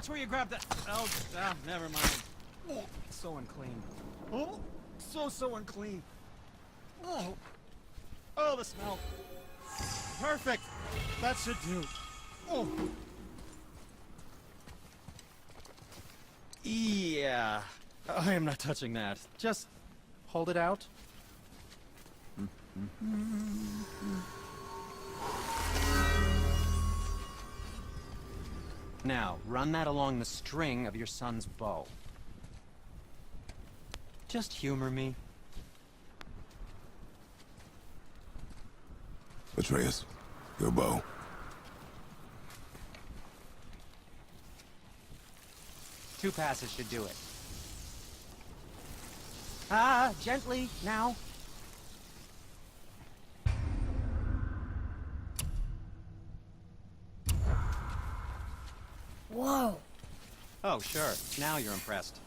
Watch where you grab that. Oh, never mind. Oh, so unclean. Oh, so unclean. Oh, the smell. Perfect. That should do. Oh. Yeah. I am not touching that. Just hold it out. Now, run that along the string of your son's bow. Just humor me. Atreus, your bow. Two passes should do it. Gently, now. Whoa. Oh, sure. Now you're impressed.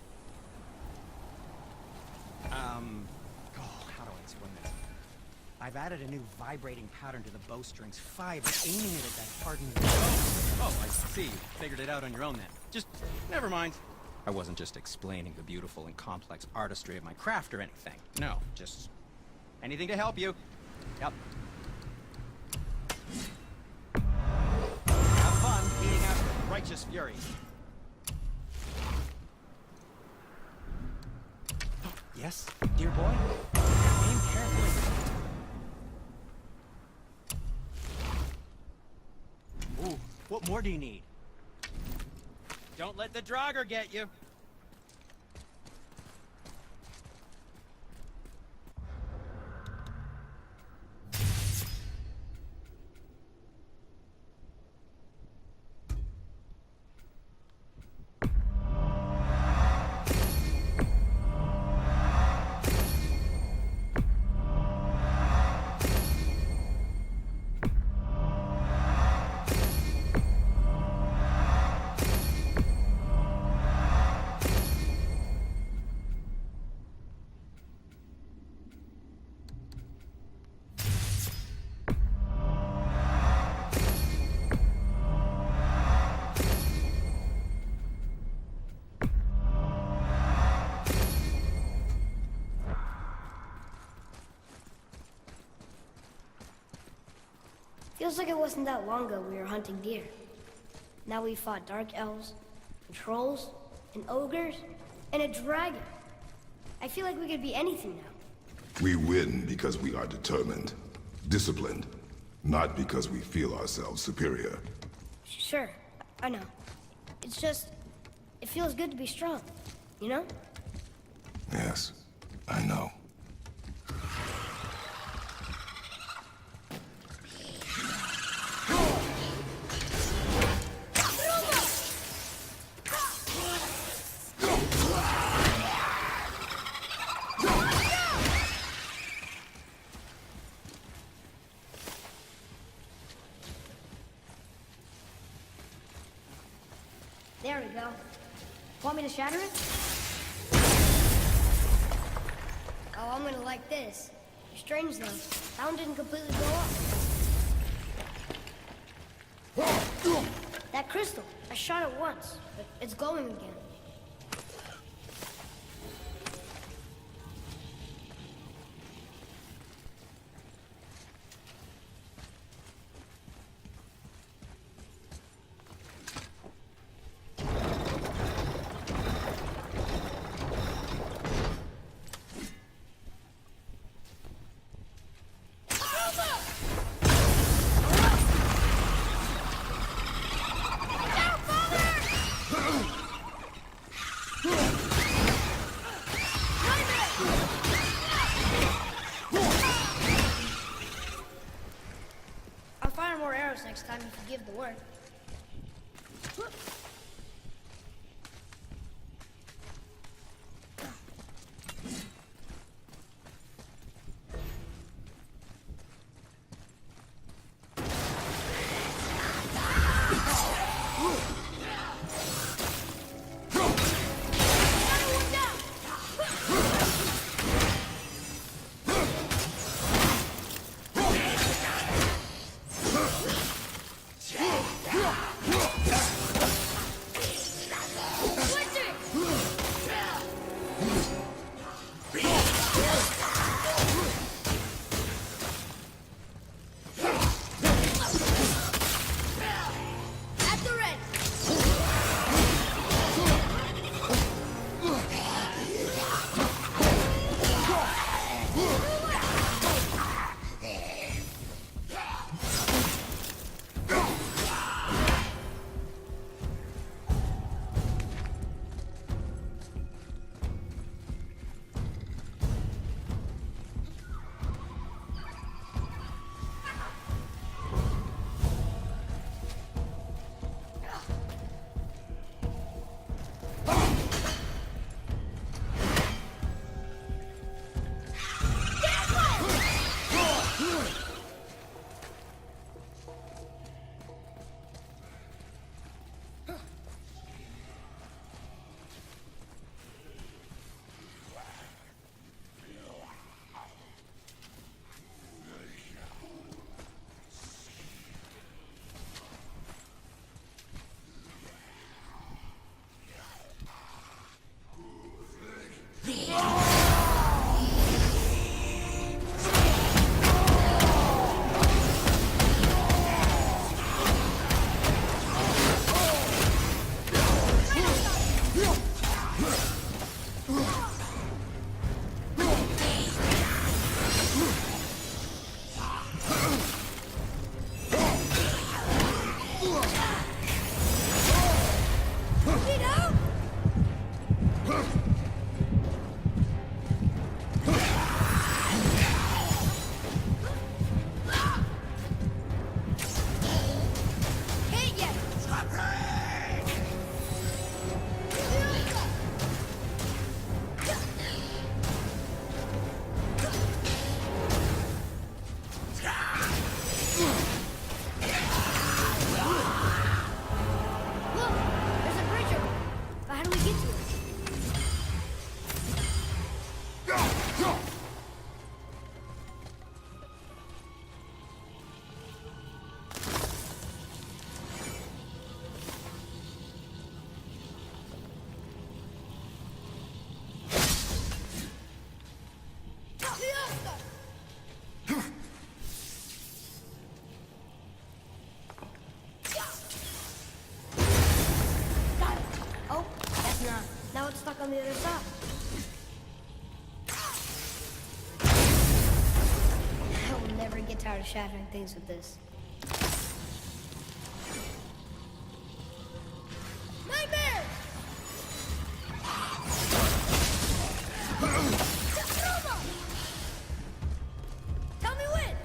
How do I explain this? I've added a new vibrating pattern to the bowstring's fiber, aiming it at that hardened bow. Oh, I see. You figured it out on your own then. Just, never mind. I wasn't just explaining the beautiful and complex artistry of my craft or anything. No, just anything to help you. Yep. Have fun beating out righteous fury. Yes, dear boy? Aim carefully. Ooh, what more do you need? Don't let the Draugr get you. Feels like it wasn't that long ago we were hunting deer. Now we fought dark elves, and trolls, and ogres, and a dragon. I feel like we could be anything now. We win because we are determined, disciplined, not because we feel ourselves superior. Sure, I know. It's just, it feels good to be strong, you know? Yes, I know. There we go. Want me to shatter it? Oh, I'm gonna like this. Strange though, that one didn't completely go up. That crystal, I shot it once, but it's glowing again. Next time you can give the word. Now it's stuck on the other side. I will never get tired of shattering things with this. Nightmare! Tell me when!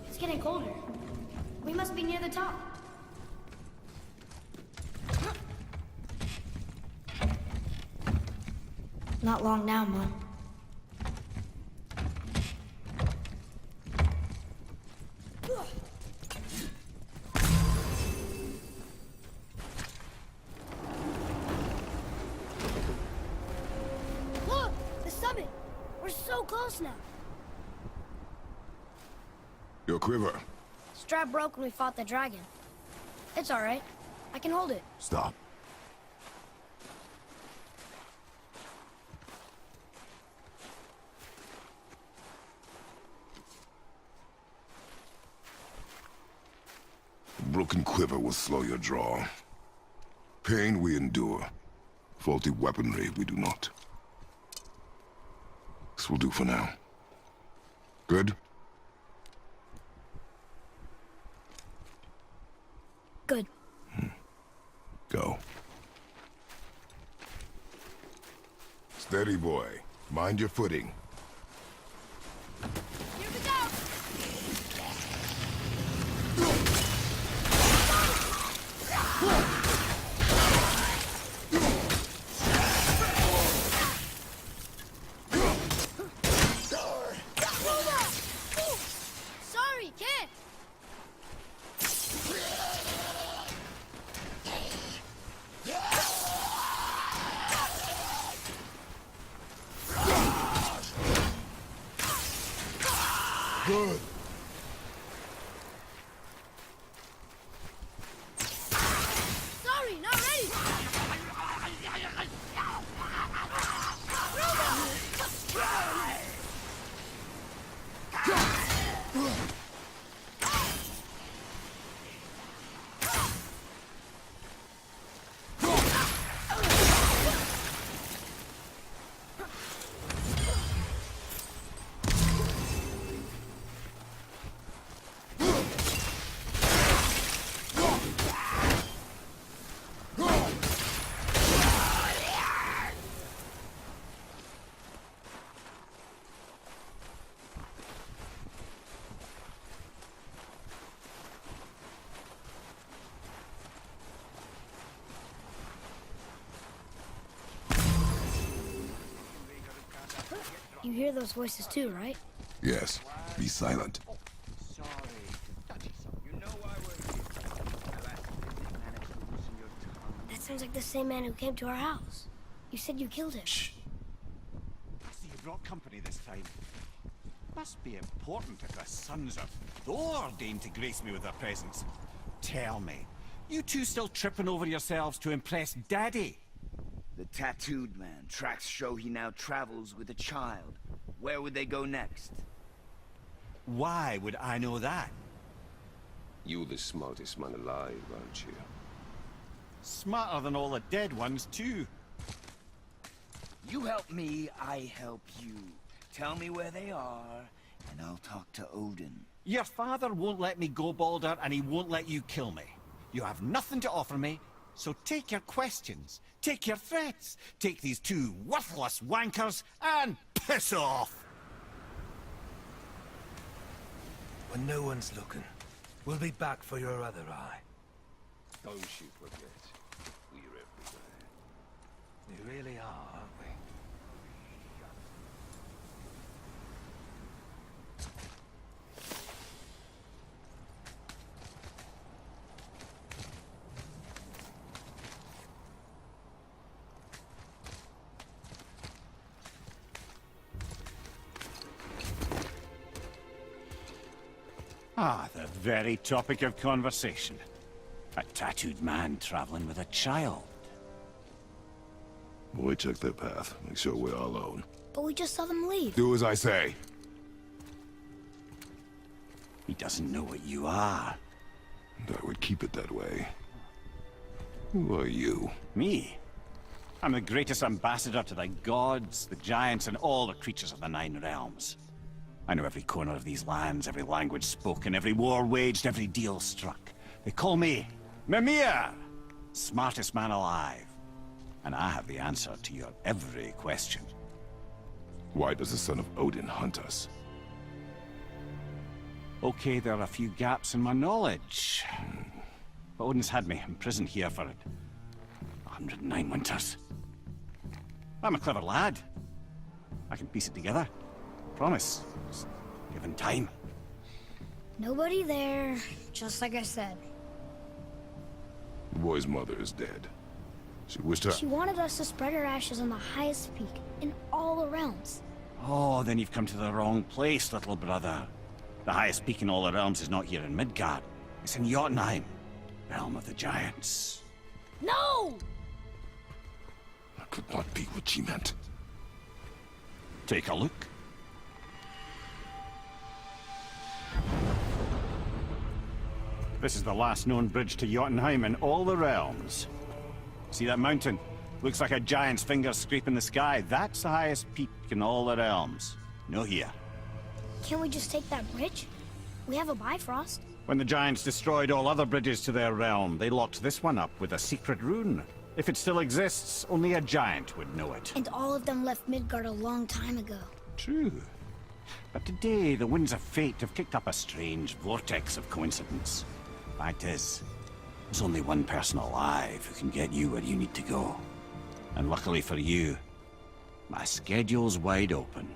It's getting colder. We must be near the top. Not long now, Mom. Look! The summit! We're so close now. Your quiver. Strap broke when we fought the dragon. It's all right. I can hold it. Stop. A broken quiver will slow your draw. Pain we endure. Faulty weaponry we do not. This will do for now. Good? Good. Go. Steady, boy. Mind your footing. Here we go! good. Sorry, not ready! You hear those voices too, right? Yes, be silent. Sorry. You know why we're here. Alas, you didn't manage to loosen your tongue. That sounds like the same man who came to our house. You said you killed him. So you brought company this time. Must be important if the sons of Thor deign to grace me with their presence. Tell me, you two still tripping over yourselves to impress Daddy? The tattooed man. Tracks show he now travels with a child. Where would they go next? Why would I know that? You the smartest man alive, aren't you? Smarter than all the dead ones, too. You help me, I help you. Tell me where they are, and I'll talk to Odin. Your father won't let me go, Balder, and he won't let you kill me. You have nothing to offer me, so take your questions, take your threats, take these two worthless wankers, and piss off! When no one's looking, we'll be back for your other eye. Don't you forget, we're everywhere. We really are, aren't we? Ah, the very topic of conversation. A tattooed man traveling with a child. Boy, check their path. Make sure we're all alone. But we just saw them leave. Do as I say. He doesn't know what you are. And I would keep it that way. Who are you? Me? I'm the greatest ambassador to the gods, the giants, and all the creatures of the Nine Realms. I know every corner of these lands, every language spoken, every war waged, every deal struck. They call me Mimir, smartest man alive. And I have the answer to your every question. Why does the son of Odin hunt us? Okay, there are a few gaps in my knowledge. But Odin's had me imprisoned here for 109 winters. I'm a clever lad. I can piece it together. Promise. Just given time. Nobody there, just like I said. The boy's mother is dead. She wished her... She wanted us to spread her ashes on the highest peak in all the realms. Oh, then you've come to the wrong place, little brother. The highest peak in all the realms is not here in Midgard. It's in Jotunheim, realm of the giants. No! That could not be what she meant. Take a look. This is the last known bridge to Jotunheim in all the realms. See that mountain? Looks like a giant's finger scraping the sky. That's the highest peak in all the realms. No here. Can't we just take that bridge? We have a Bifrost. When the giants destroyed all other bridges to their realm, they locked this one up with a secret rune. If it still exists, only a giant would know it. And all of them left Midgard a long time ago. True. But today, the winds of fate have kicked up a strange vortex of coincidence. Fact is, there's only one person alive who can get you where you need to go. And luckily for you, my schedule's wide open.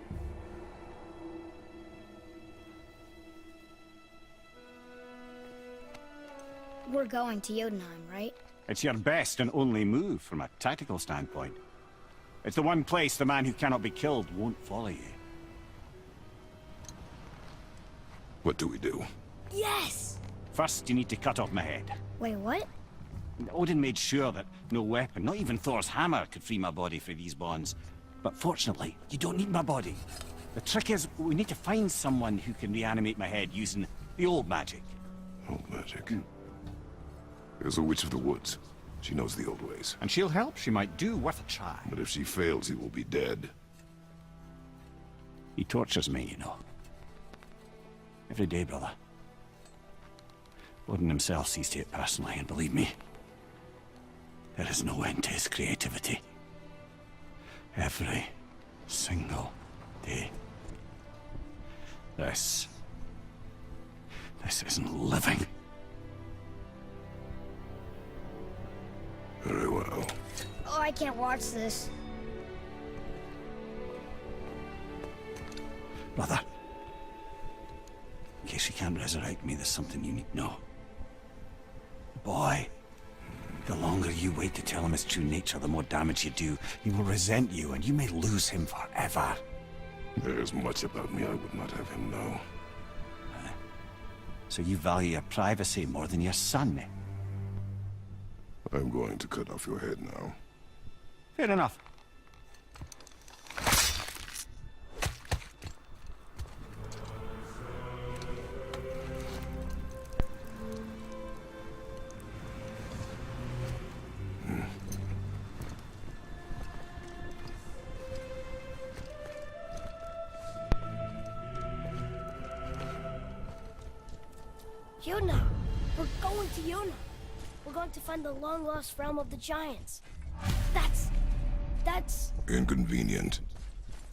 We're going to Jotunheim, right? It's your best and only move from a tactical standpoint. It's the one place the man who cannot be killed won't follow you. What do we do? Yes! First, you need to cut off my head. Wait, what? Odin made sure that no weapon, not even Thor's hammer, could free my body from these bonds. But fortunately, you don't need my body. The trick is, we need to find someone who can reanimate my head using the old magic. Old magic. There's a witch of the woods. She knows the old ways. And she'll help. She might do worth a try. But if she fails, he will be dead. He tortures me, you know. Every day, brother. Odin himself sees to it personally, and believe me, there is no end to his creativity. Every single day. This isn't living. Very well. Oh, I can't watch this. Brother, in case you can't resurrect me, there's something you need to know. Boy, the longer you wait to tell him his true nature, the more damage you do. He will resent you, and you may lose him forever. There's much about me I would not have him know. So you value your privacy more than your son, eh? I'm going to cut off your head now. Fair enough. Yona! We're going to Yona! We're going to find the long-lost realm of the giants. That's... Inconvenient.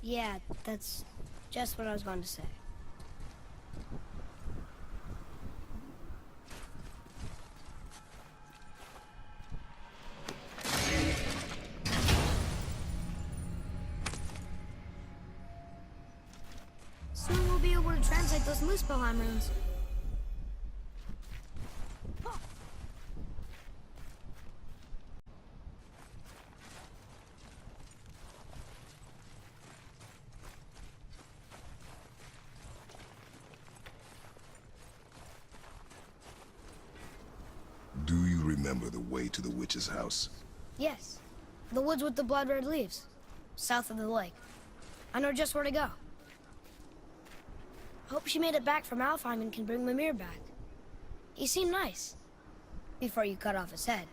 Yeah, that's just what I was going to say. Soon we'll be able to translate those Muspelheim runes. Do you remember the way to the witch's house? Yes. The woods with the blood-red leaves. South of the lake. I know just where to go. Hope she made it back from Alfheim and can bring Mimir back. He seemed nice. Before you cut off his head.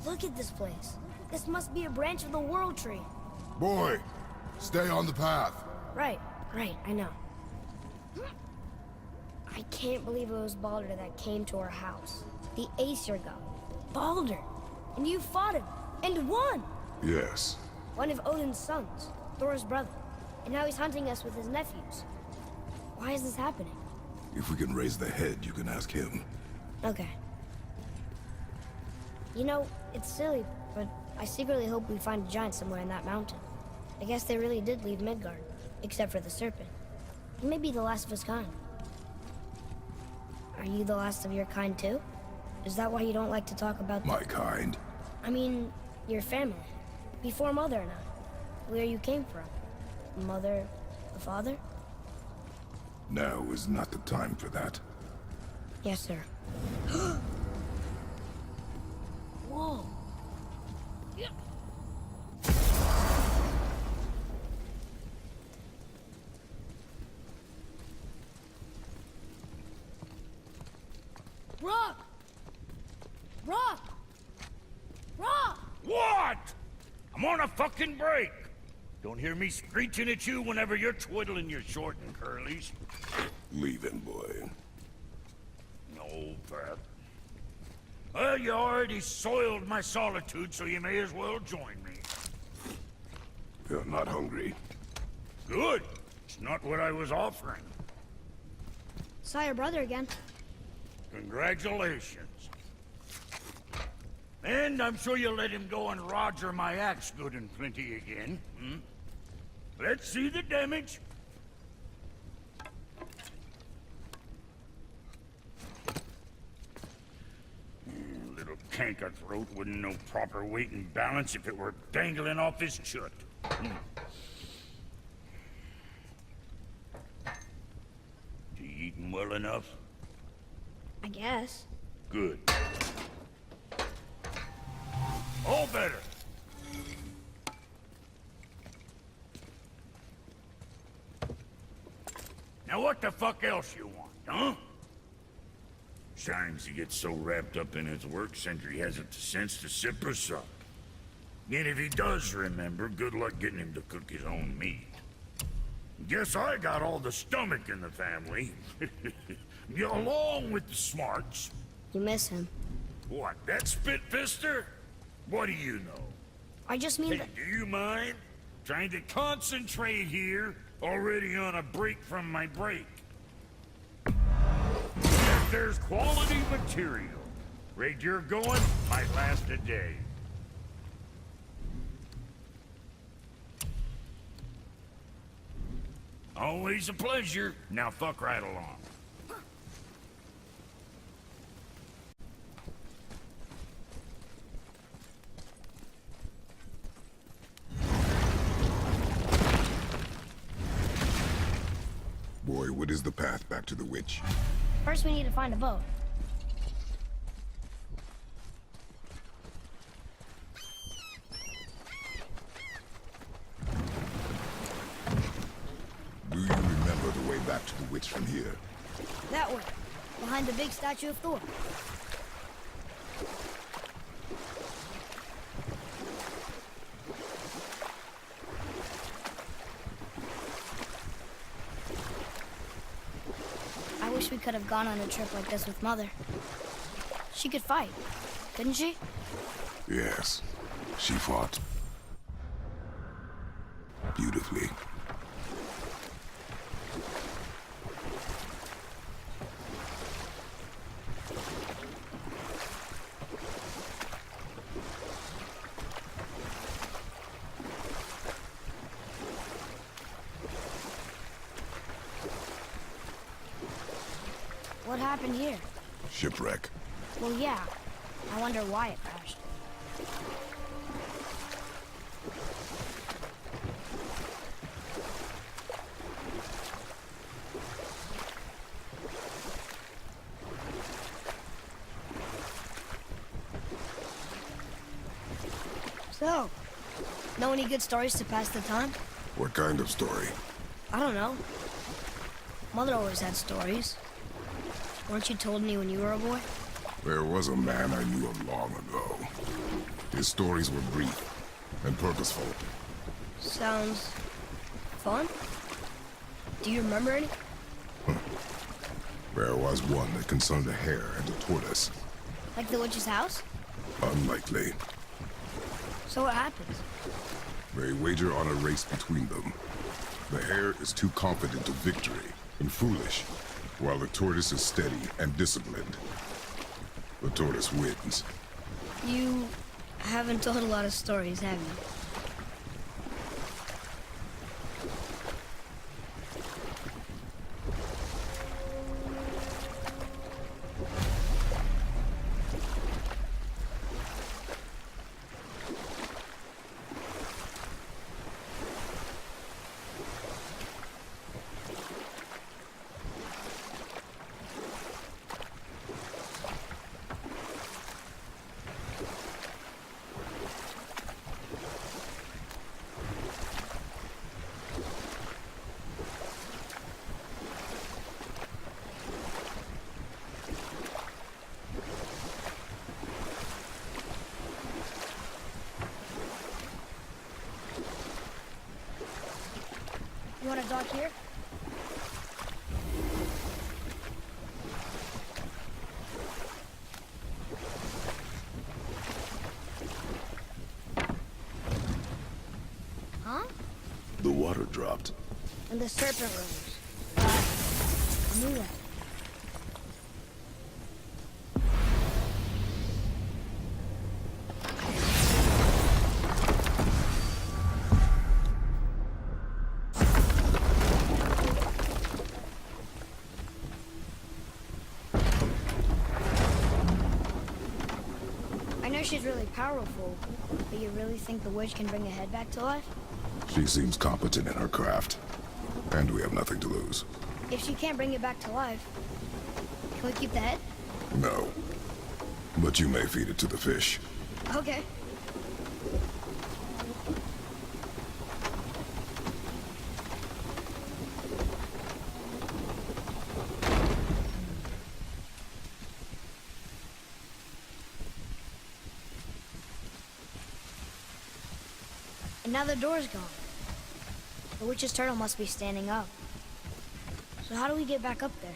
Look at this place. This must be a branch of the World Tree. Boy, stay on the path. Right, I know. I can't believe it was Baldur that came to our house. The Aesir god. Baldur! And you fought him, and won! Yes. One of Odin's sons, Thor's brother. And now he's hunting us with his nephews. Why is this happening? If we can raise the head, you can ask him. Okay. You know, it's silly, but I secretly hope we find a giant somewhere in that mountain. I guess they really did leave Midgard, except for the serpent. He may be the last of his kind. Are you the last of your kind too? Is that why you don't like to talk about My kind? I mean, your family. Before Mother and I. Where you came from. Mother, the father? Now is not the time for that. Yes, sir. Whoa. Rock! Rock! Rock! What? I'm on a fucking break. Don't hear me screeching at you whenever you're twiddling your short and curlies. Leave him, boy. No, Pat. Well, you already soiled my solitude, so you may as well join me. You're not hungry. Good. It's not what I was offering. Saw your brother again. Congratulations. And I'm sure you'll let him go and roger my axe good and plenty again. Hmm? Let's see the damage. Little canker throat wouldn't know proper weight and balance if it were dangling off his chut. You eating well enough? I guess. Good. All better. Now what the fuck else you want, huh? Times he gets so wrapped up in his work, Sentry hasn't the sense to sip or sup. And if he does remember, good luck getting him to cook his own meat. Guess I got all the stomach in the family. Along with the smarts. You miss him. What, that spit-fister? What do you know? I just mean Hey, that... do you mind? Trying to concentrate here, already on a break from my break. If there's quality material, rate you're going, might last a day. Always a pleasure. Now fuck right along. Boy, what is the path back to the witch? First we need to find a boat. Do you remember the way back to the witch from here? That way. Behind the big statue of Thor. I wish we could have gone on a trip like this with Mother. She could fight, couldn't she? Yes, she fought. Beautifully. What happened here? Shipwreck. Well, yeah. I wonder why it crashed. So, know any good stories to pass the time? What kind of story? I don't know. Mother always had stories. Weren't you told me when you were a boy? There was a man I knew of long ago. His stories were brief and purposeful. Sounds fun. Do you remember any? There was one that concerned a hare and a tortoise. Like the witch's house? Unlikely. So what happens? They wager on a race between them. The hare is too confident of victory and foolish, while the tortoise is steady and disciplined. The tortoise wins. You haven't told a lot of stories, have you? dock here? Huh? The water dropped. And the serpent rose. I knew that. I know she's really powerful, but you really think the witch can bring a head back to life? She seems competent in her craft. And we have nothing to lose. If she can't bring it back to life, can we keep the head? No. But you may feed it to the fish. Okay. And now the door's gone. The witch's turtle must be standing up. So how do we get back up there?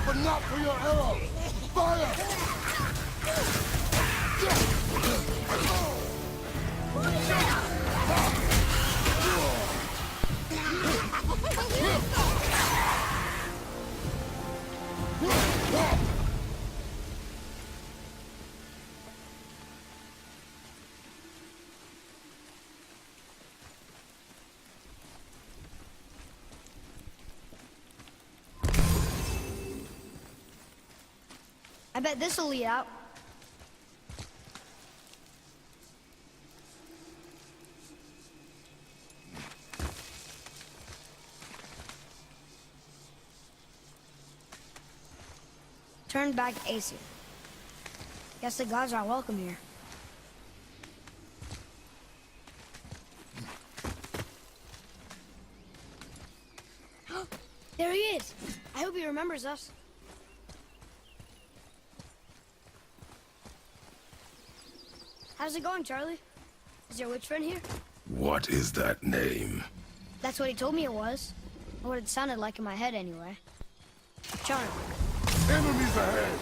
But not for your arrow! Fire! I bet this'll lead out. Turn back Aesir. Guess the gods are welcome here. There he is! I hope he remembers us. How's it going, Charlie? Is your witch friend here? What is that name? That's what he told me it was. Or what it sounded like in my head, anyway. Charlie. Enemies ahead!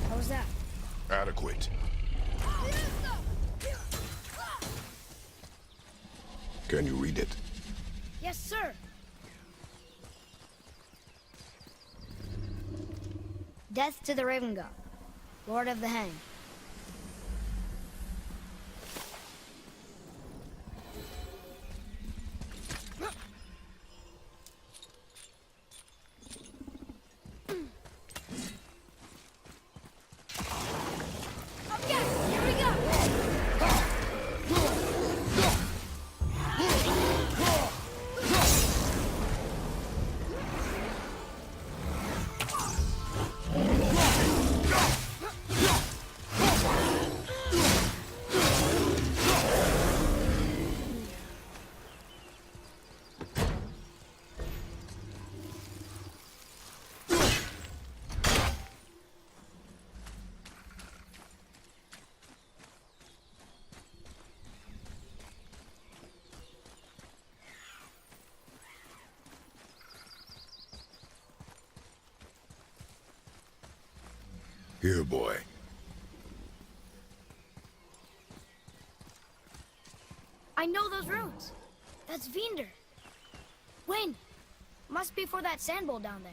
How was that? Adequate. Can you read it? Yes, sir. Death to the Raven God, Lord of the Hang. Here, boy. I know those runes. That's Vinder. When? Must be for that sand bowl down there.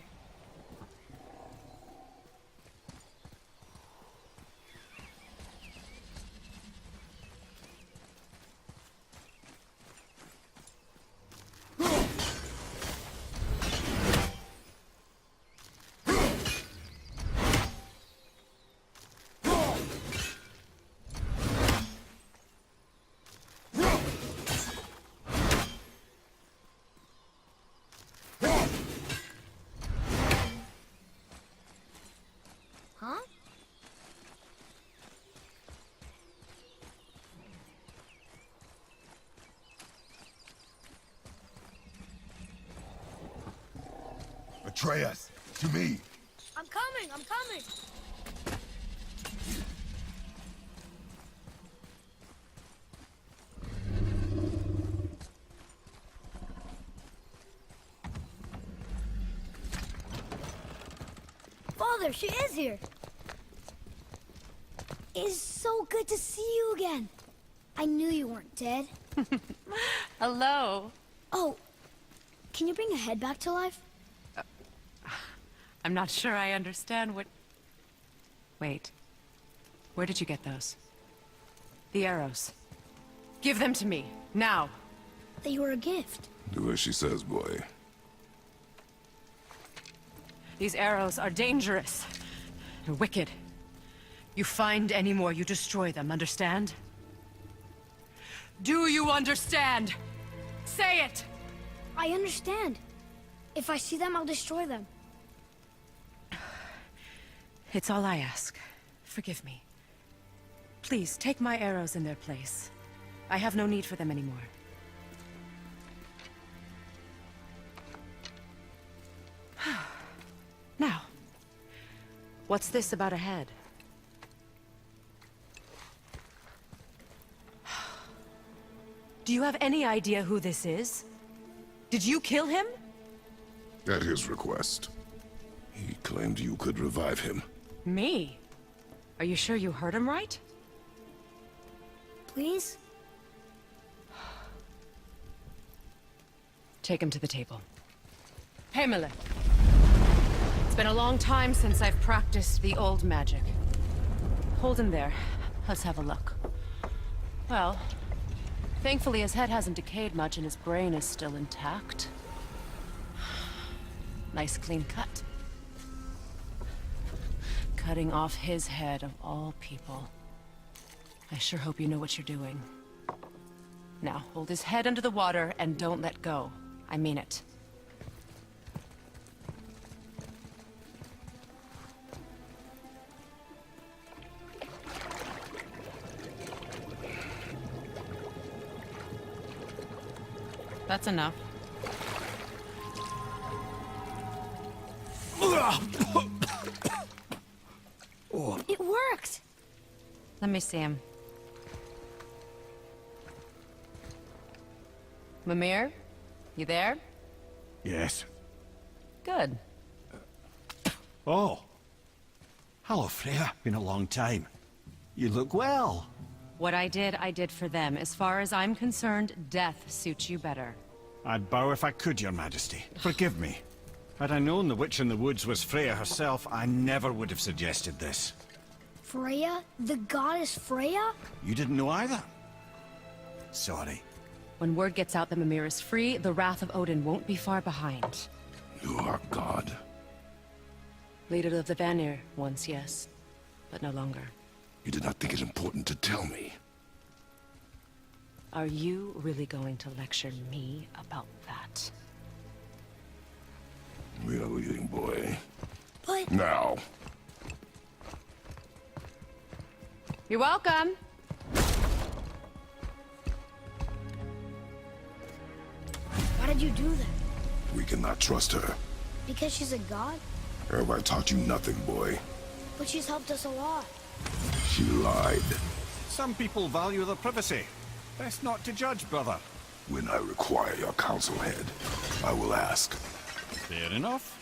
Huh? Atreus, to me. I'm coming, I'm coming. Father, she is here. It's so good to see you again. I knew you weren't dead. Hello. Oh, can you bring a head back to life? I'm not sure I understand what... Wait. Where did you get those? The arrows. Give them to me, now. They were a gift. Do as she says, boy. These arrows are dangerous. They're wicked. You find any more, you destroy them, understand? Do you understand? Say it! I understand. If I see them, I'll destroy them. It's all I ask. Forgive me. Please, take my arrows in their place. I have no need for them anymore. Now, what's this about a head? Do you have any idea who this is? Did you kill him? At his request. He claimed you could revive him. Me? Are you sure you heard him right? Please? Take him to the table. Pamela. It's been a long time since I've practiced the old magic. Hold him there. Let's have a look. Well, thankfully his head hasn't decayed much and his brain is still intact. Nice clean cut. Cutting off his head of all people. I sure hope you know what you're doing. Now, hold his head under the water and don't let go. I mean it. That's enough. It worked! Let me see him. Mimir? You there? Yes. Good. Oh. Hello, Freya. Been a long time. You look well. What I did for them. As far as I'm concerned, death suits you better. I'd bow if I could, Your Majesty. Forgive me. Had I known the witch in the woods was Freya herself, I never would have suggested this. Freya? The goddess Freya? You didn't know either? Sorry. When word gets out that Mimir is free, the wrath of Odin won't be far behind. You are God. Leader of the Vanir, once, yes. But no longer. You did not think it important to tell me. Are you really going to lecture me about that? We are leaving, boy. But... Now. You're welcome! Why did you do that? We cannot trust her. Because she's a god? Have I taught you nothing, boy? But she's helped us a lot. She lied. Some people value their privacy. Best not to judge, brother. When I require your counsel head, I will ask. Fair enough.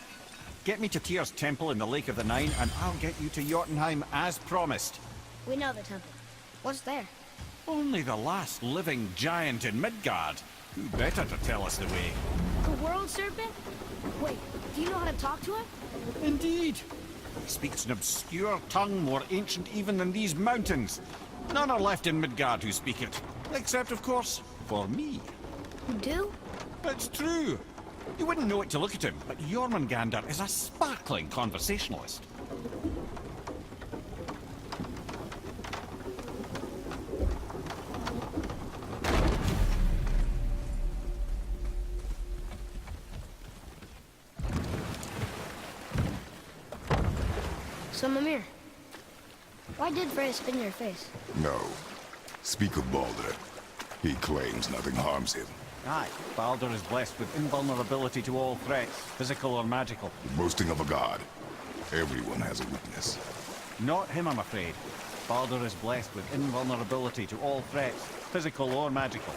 Get me to Tyr's temple in the Lake of the Nine, and I'll get you to Jotunheim as promised. We know the temple. What's there? Only the last living giant in Midgard. Who better to tell us the way? The world serpent? Wait, do you know how to talk to him? Indeed. He speaks an obscure tongue more ancient even than these mountains. None are left in Midgard who speak it. Except, of course, for me. You do? It's true. You wouldn't know it to look at him, but Jormungandr is a sparkling conversationalist. So, Mimir, why did Freya spin your face? No. Speak of Baldur. He claims nothing harms him. Aye, Baldur is blessed with invulnerability to all threats, physical or magical. Boasting of a god. Everyone has a weakness. Not him, I'm afraid. Baldur is blessed with invulnerability to all threats, physical or magical.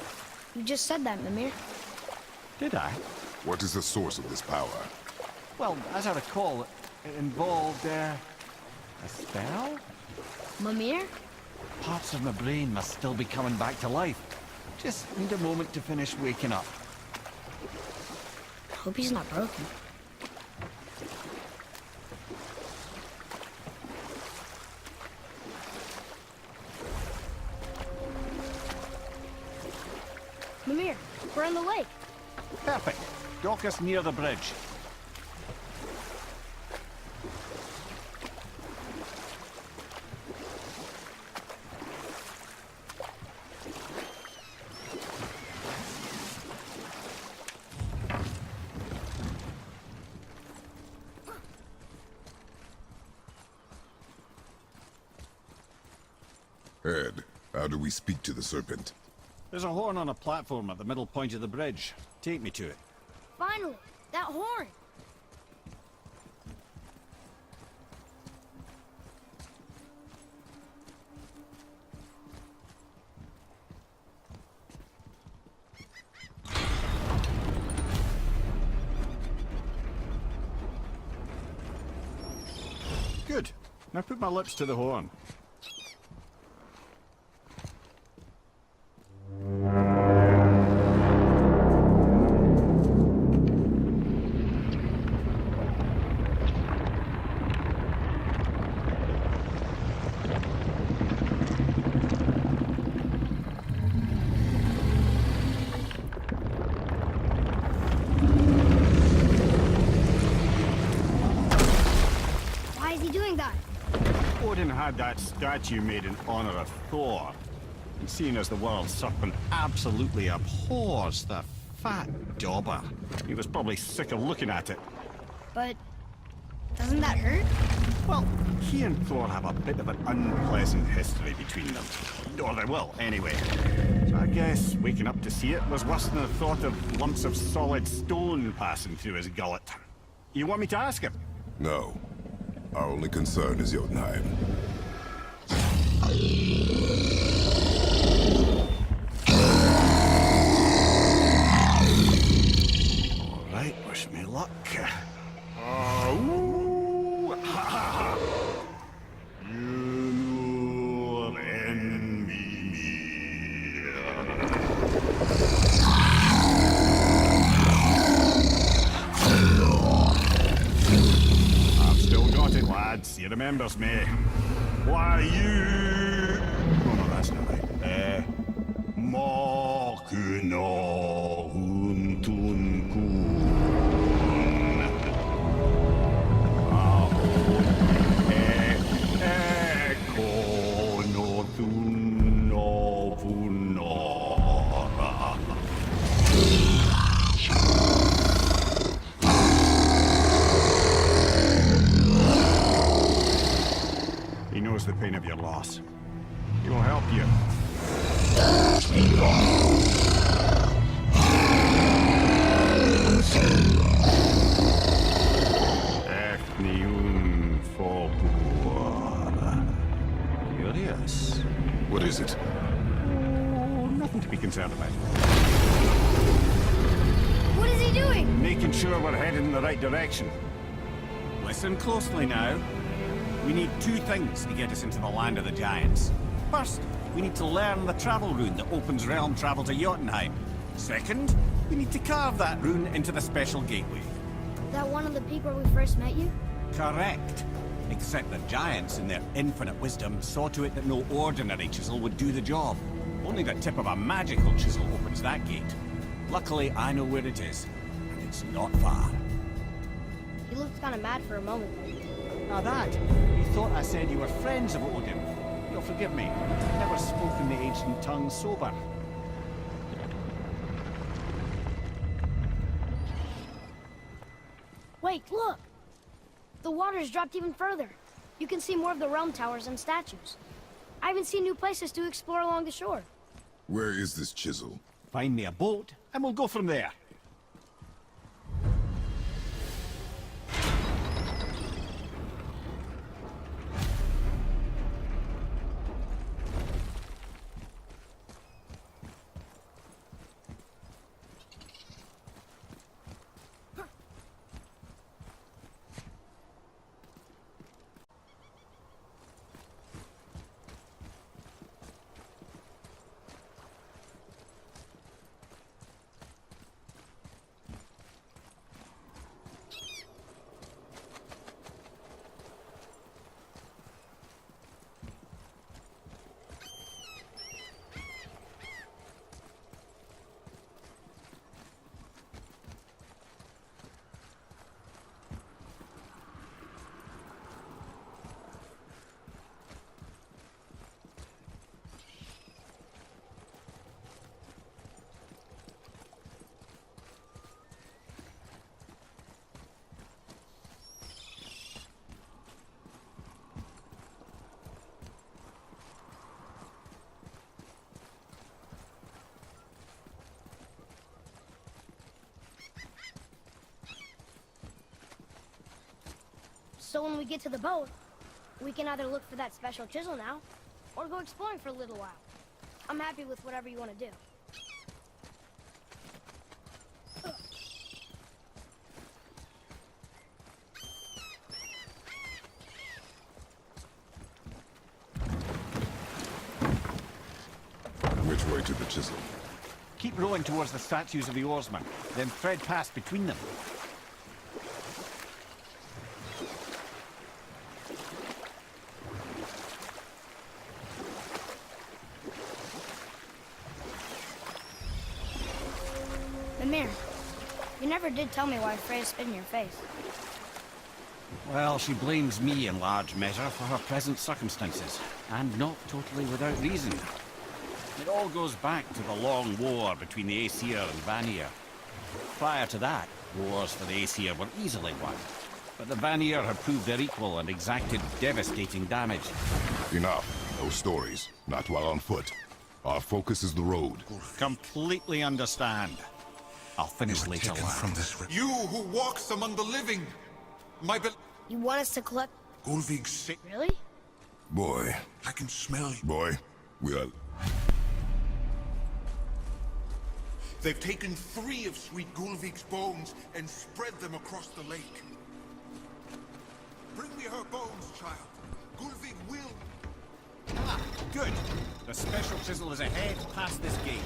You just said that, Mimir. Did I? What is the source of this power? Well, as I recall, it involved, a spell? Mimir? Parts of my brain must still be coming back to life. Just need a moment to finish waking up. I hope he's not broken. Mimir, we're on the lake. Perfect. Dock us near the bridge. Ed, how do we speak to the serpent? There's a horn on a platform at the middle point of the bridge. Take me to it. Finally, that horn. Good. Now put my lips to the horn. Why is he doing that? Odin had that statue made in honor of Thor. And seeing as the world serpent absolutely abhors the fat dauber, he was probably sick of looking at it. But doesn't that hurt? Well, he and Thor have a bit of an unpleasant history between them. Or they will, anyway. So I guess waking up to see it was worse than the thought of lumps of solid stone passing through his gullet. You want me to ask him? No. Our only concern is Jotunheim. All right, wish me luck. Ooh, ha, ha, ha. You envy me. I've still got it, lads. He remembers me. Why you? Oh no, that's not right. Mokuno huntun kun. He knows the pain of your loss. He will help you. Curious. What is it? Oh, nothing to be concerned about. What is he doing? Making sure we're headed in the right direction. Listen closely now. We need two things to get us into the land of the giants. First, we need to learn the travel rune that opens realm travel to Jotunheim. Second, we need to carve that rune into the special gateway. That one on the peak where we first met you? Correct. Except the giants, in their infinite wisdom, saw to it that no ordinary chisel would do the job. Only the tip of a magical chisel opens that gate. Luckily, I know where it is, and it's not far. He looked kind of mad for a moment. Now that, you thought I said you were friends of Odin. You'll forgive me. I've never spoken the ancient tongue sober. Wait, look! The water's dropped even further. You can see more of the realm towers and statues. I even see new places to explore along the shore. Where is this chisel? Find me a boat, and we'll go from there. So when we get to the boat, we can either look for that special chisel now, or go exploring for a little while. I'm happy with whatever you want to do. Which way to the chisel? Keep rowing towards the statues of the oarsmen, then thread past between them. Mimir, you never did tell me why Freya spit in your face. Well, she blames me in large measure for her present circumstances, and not totally without reason. It all goes back to the long war between the Aesir and Vanir. Prior to that, wars for the Aesir were easily won, but the Vanir had proved their equal and exacted devastating damage. Enough. No stories. Not while on foot. Our focus is the road. Completely understand. I'll finish later. You who walks among the living, You want us to collect... Gulvig's. Really? Boy. I can smell you. Boy. We are... They've taken 3 of sweet Gulvig's bones and spread them across the lake. Bring me her bones, child. Gulvig will... Ah, good. The special chisel is ahead past this gate.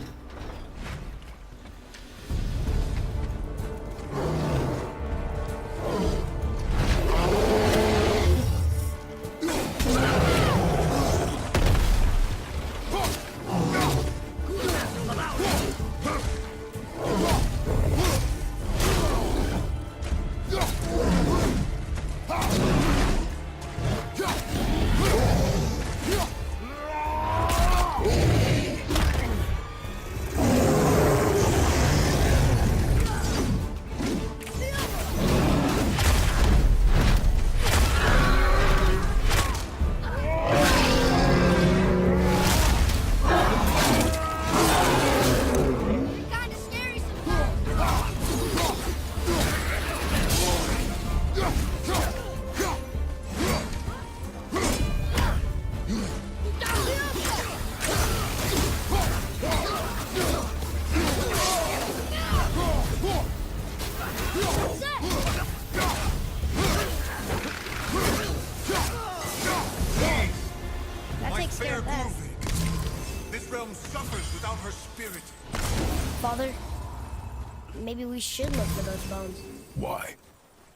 maybe we should look for those bones. Why?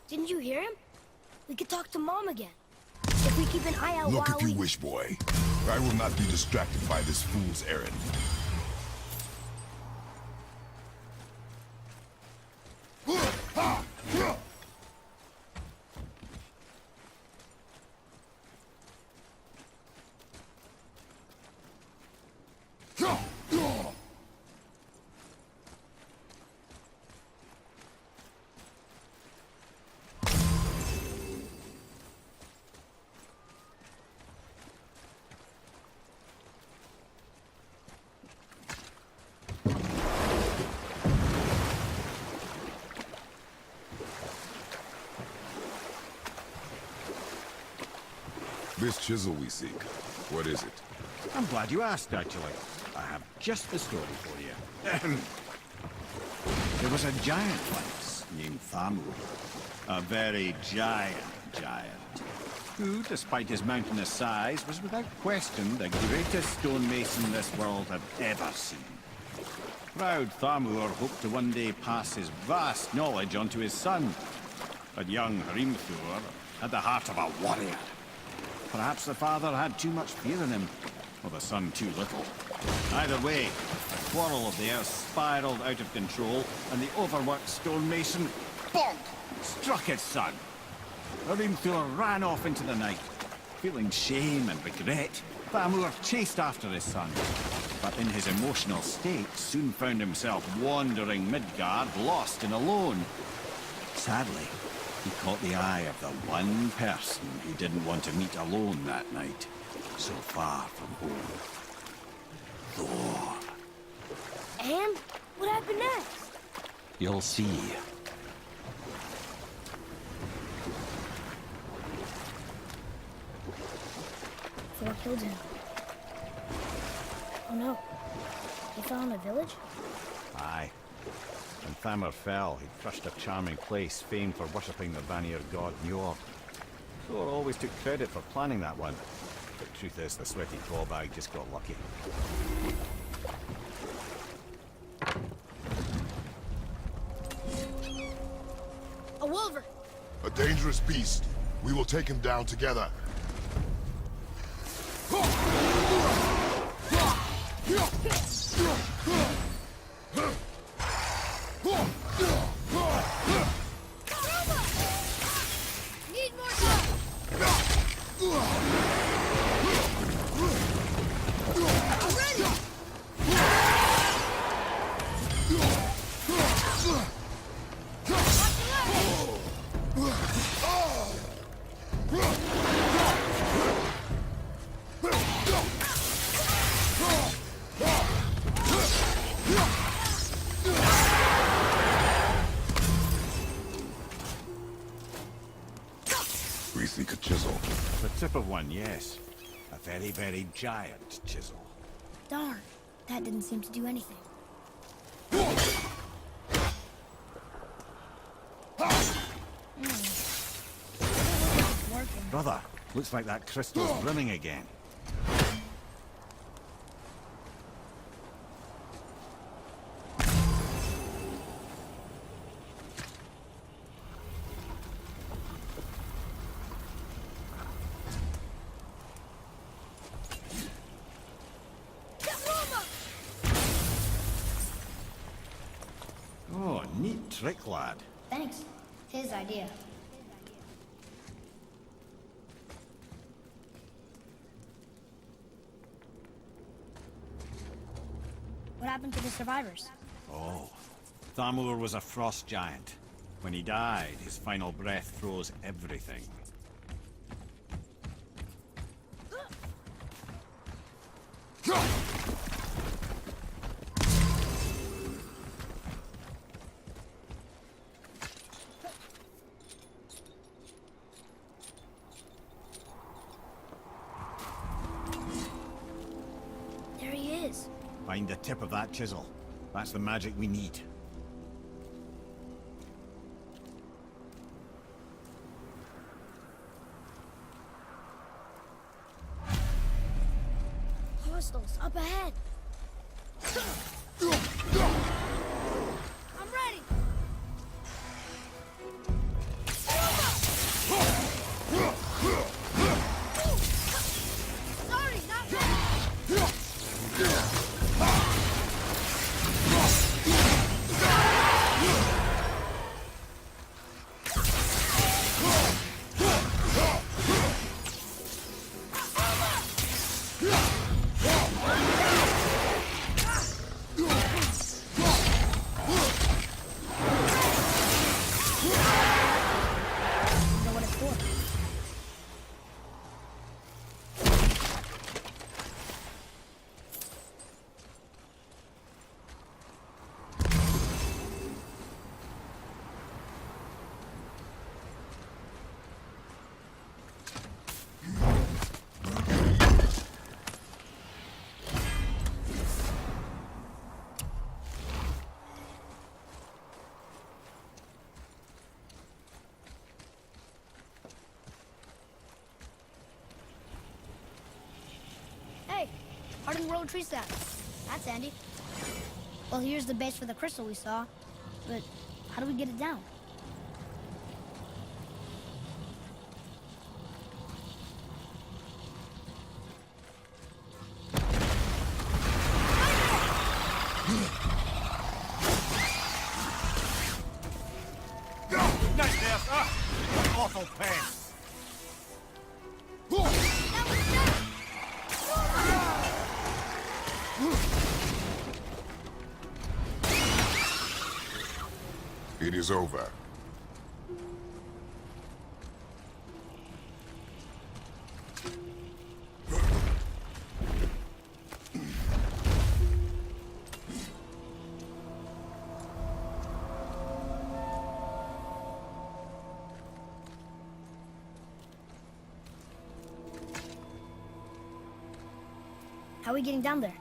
Didn't you hear him? We could talk to Mom again. If we keep an eye out Look while if you we... wish, boy. I will not be distracted by this fool's errand. This chisel we seek, what is it? I'm glad you asked, actually. I have just the story for you. There was a giant once named Thamur. A very giant, who, despite his mountainous size, was without question the greatest stonemason this world had ever seen. Proud Thamur hoped to one day pass his vast knowledge on to his son. But young Hrimthur had the heart of a warrior. Perhaps the father had too much fear in him, or the son too little. Either way, the quarrel of the earth spiraled out of control, and the overworked stonemason, bonk, struck his son. Hrimthur ran off into the night. Feeling shame and regret, Thamur chased after his son. But in his emotional state, soon found himself wandering Midgard, lost and alone. Sadly, he caught the eye of the one person he didn't want to meet alone that night, so far from home. Thor. And? What happened next? You'll see. Thor killed him. Oh no. He fell in a village? Aye. When Thamur fell, he crushed a charming place famed for worshipping the Vanir god Njord. Thor always took credit for planning that one. But truth is, the sweaty clawbag just got lucky. A wolver! A dangerous beast. We will take him down together. Need more time! I'm ready! We seek a chisel. The tip of one, yes. A very, very giant chisel. Darn, that didn't seem to do anything. Working. Brother, looks like that crystal's brimming again. Oh, neat trick, lad. Thanks. His idea. What happened to the survivors? Oh, Thamur was a frost giant. When he died, his final breath froze everything. There he is. Find the tip of that chisel. That's the magic we need. Hostiles up ahead. I'm ready. Hardened world tree staff. That's handy. Well, here's the base for the crystal we saw. But how do we get it down? Nice there, sir! Awful pain! It is over. How are we getting down there?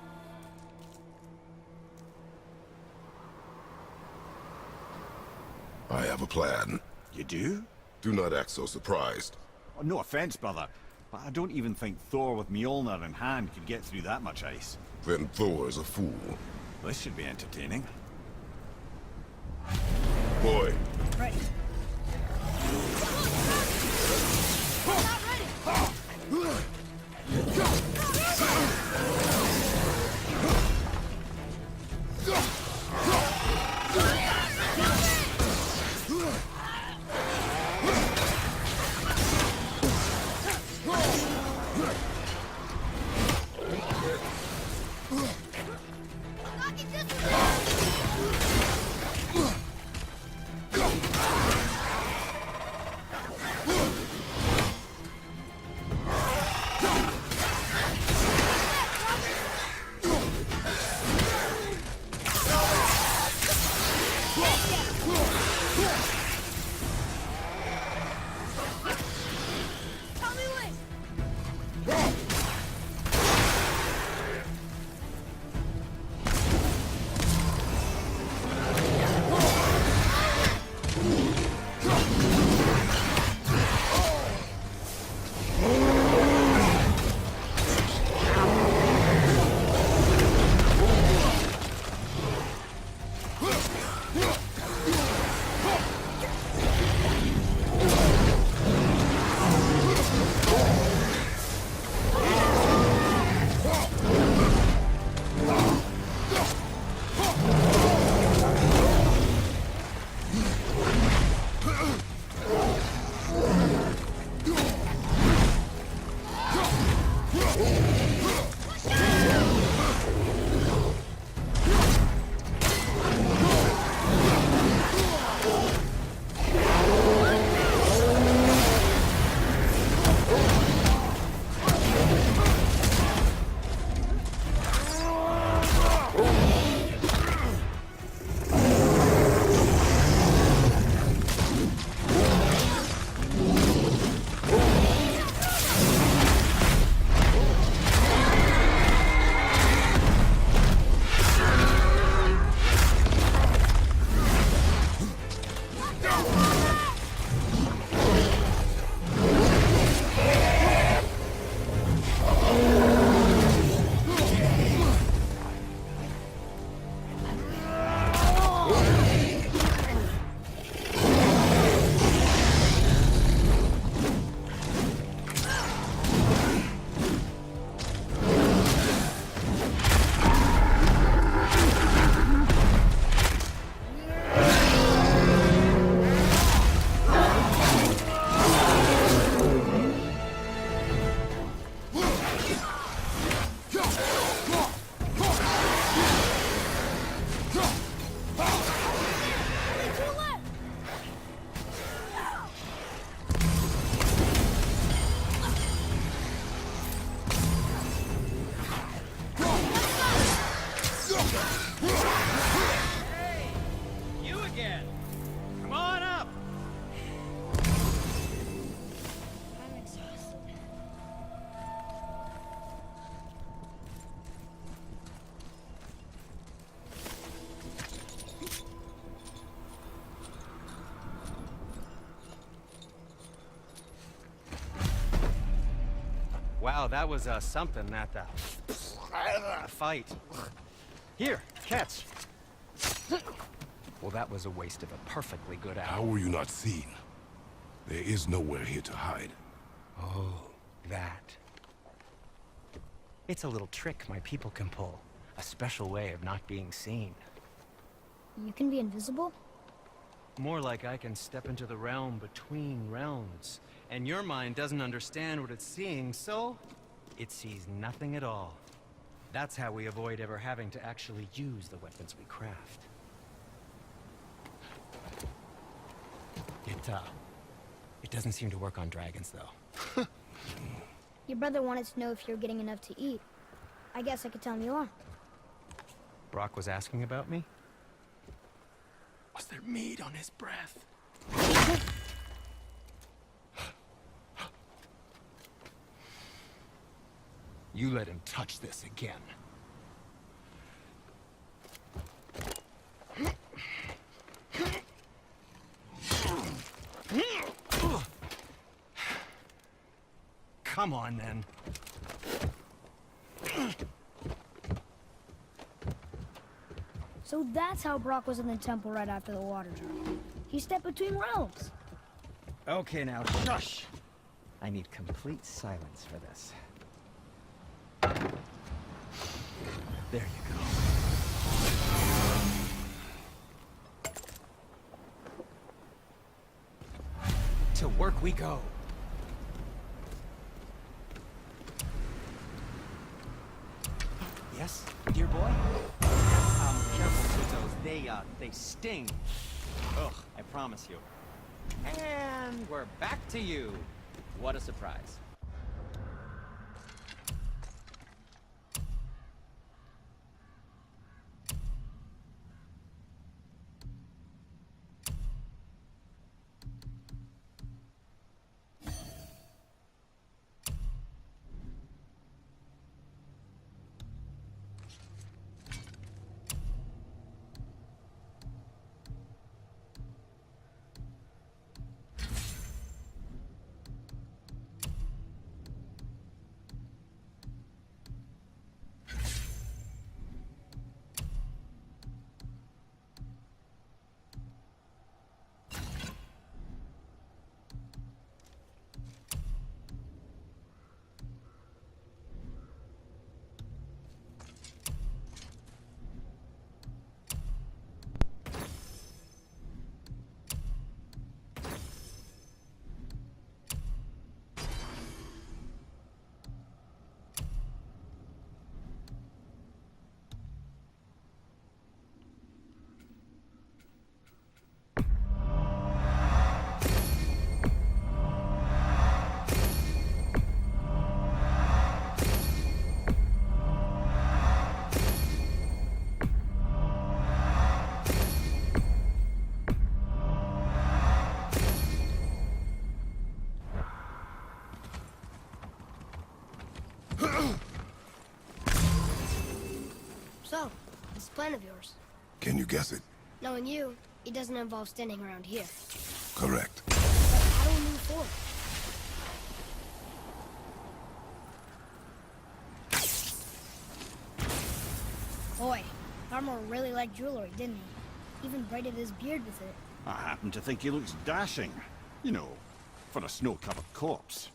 I have a plan. You do? Do not act so surprised. Oh, no offense, brother, but I don't even think Thor with Mjolnir in hand could get through that much ice. Then Thor is a fool. This should be entertaining. Boy, Ready. Wow, that was something, that A fight. Here, catch. Well, that was a waste of a perfectly good How hour. were you not seen? There is nowhere here to hide. Oh, that. It's a little trick my people can pull. A special way of not being seen. You can be invisible? More like I can step into the realm between realms. And your mind doesn't understand what it's seeing, so it sees nothing at all. That's how we avoid ever having to actually use the weapons we craft. It doesn't seem to work on dragons, though. Your brother wanted to know if you're getting enough to eat. I guess I could tell him you are. Brock was asking about me? Was there meat on his breath? You let him touch this again. Come on, then. So that's how Brock was in the temple right after the water drop. He stepped between realms. Okay, now, shush! I need complete silence for this. There you go. To work we go. Yes, dear boy? Careful with those. They sting. Ugh, I promise you. And we're back to you. What a surprise. So, this plan of yours. Can you guess it? Knowing you, it doesn't involve standing around here. Correct. But how do we move forward? Boy, Armor really liked jewelry, didn't he? Even braided his beard with it. I happen to think he looks dashing. You know, for a snow-covered corpse.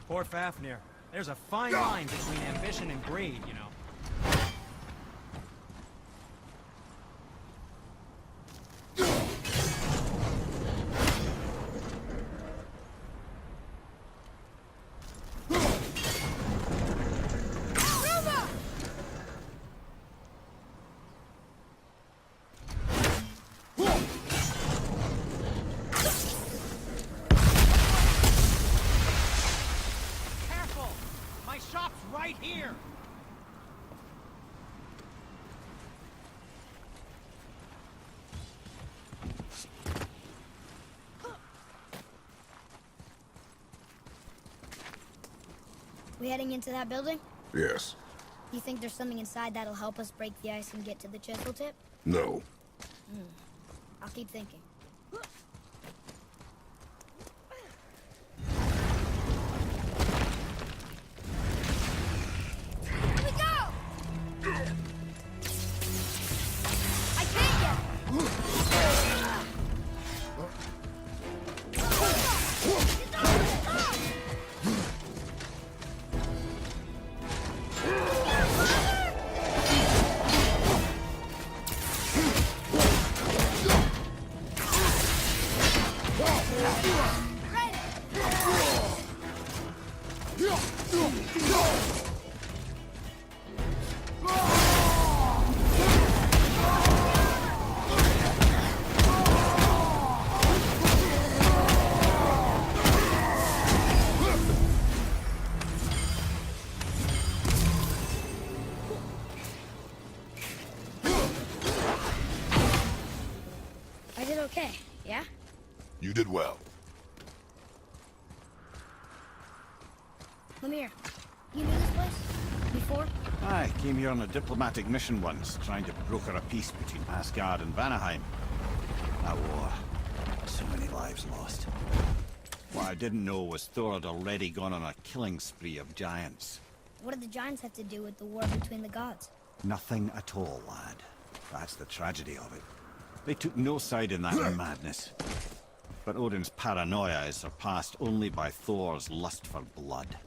Poor Fafnir. There's a fine line between ambition and greed, you know. Careful! My shop's right here! We heading into that building? Yes. You think there's something inside that'll help us break the ice and get to the chisel tip? No. I'll keep thinking. Here we go! I can't yet! I did okay, yeah? You did well. Lemire, you knew this place? Before? I came here on a diplomatic mission once, trying to broker a peace between Asgard and Vanaheim. That war. So many lives lost. What I didn't know was Thor had already gone on a killing spree of giants. What did the giants have to do with the war between the gods? Nothing at all, lad. That's the tragedy of it. They took no side in that madness. But Odin's paranoia is surpassed only by Thor's lust for blood.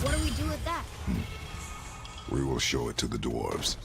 What do we do with that? We will show it to the dwarves.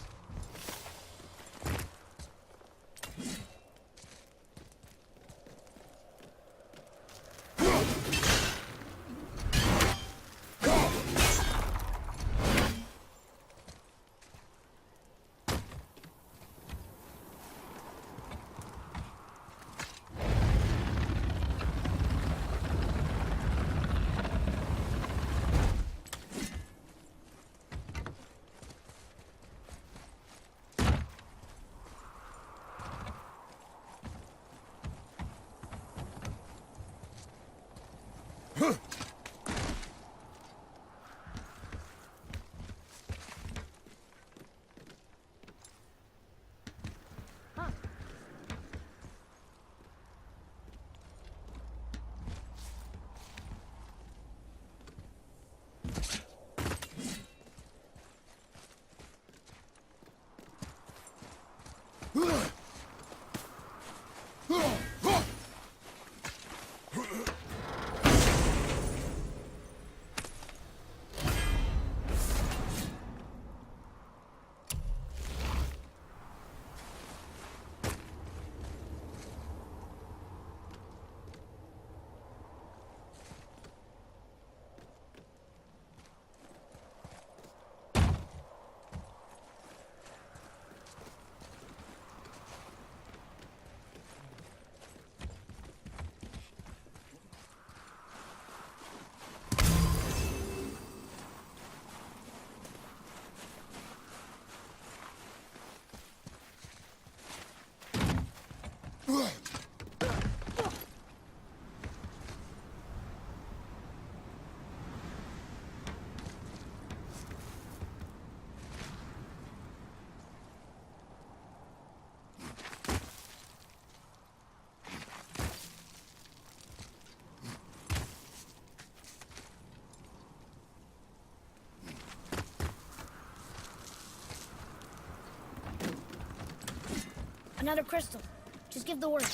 Another crystal. Just give the word.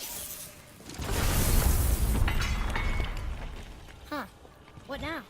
Huh. What now?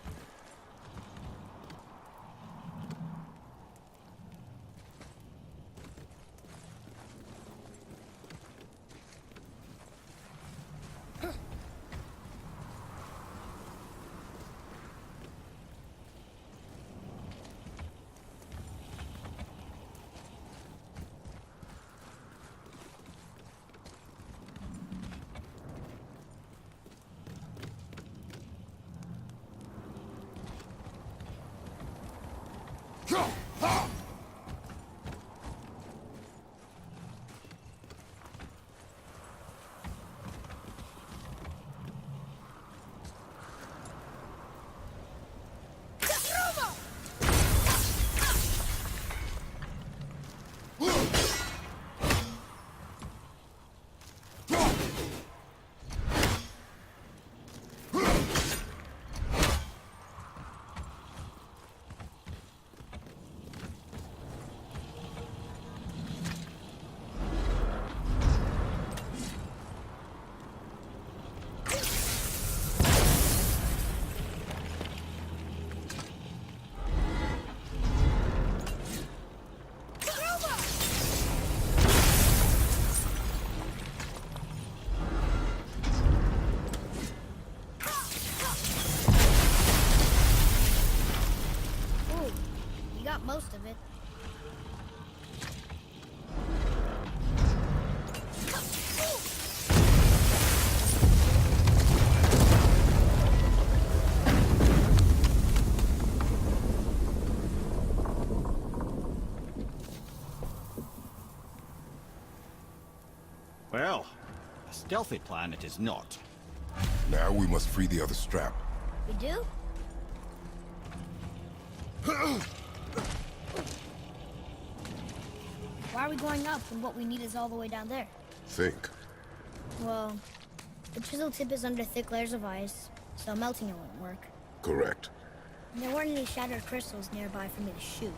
Most of it. Well, a stealthy plan it is not. Now we must free the other strap. We do? Why are we going up when what we need is all the way down there? Think. Well, the chisel tip is under thick layers of ice, so melting it won't work. Correct. And there weren't any shattered crystals nearby for me to shoot,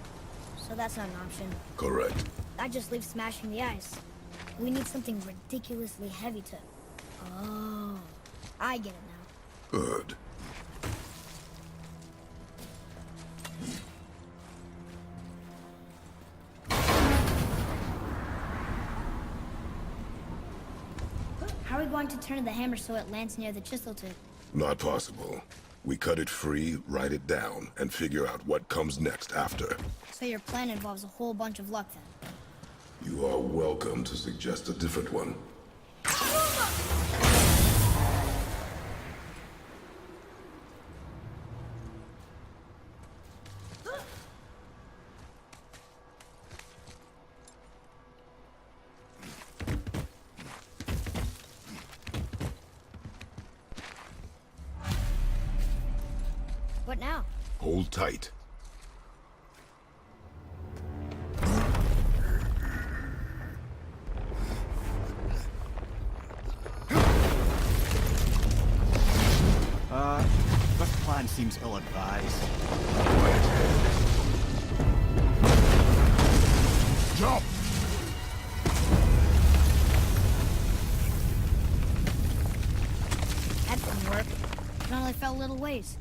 so that's not an option. Correct. That just leaves smashing the ice. We need something ridiculously heavy to... Oh, I get it now. Good. How are we going to turn the hammer so it lands near the chisel tip? Not possible. We cut it free, write it down, and figure out what comes next after. So your plan involves a whole bunch of luck then? You are welcome to suggest a different one. What now? Hold tight. This plan seems ill-advised. Jump! That didn't work. It only fell a little ways.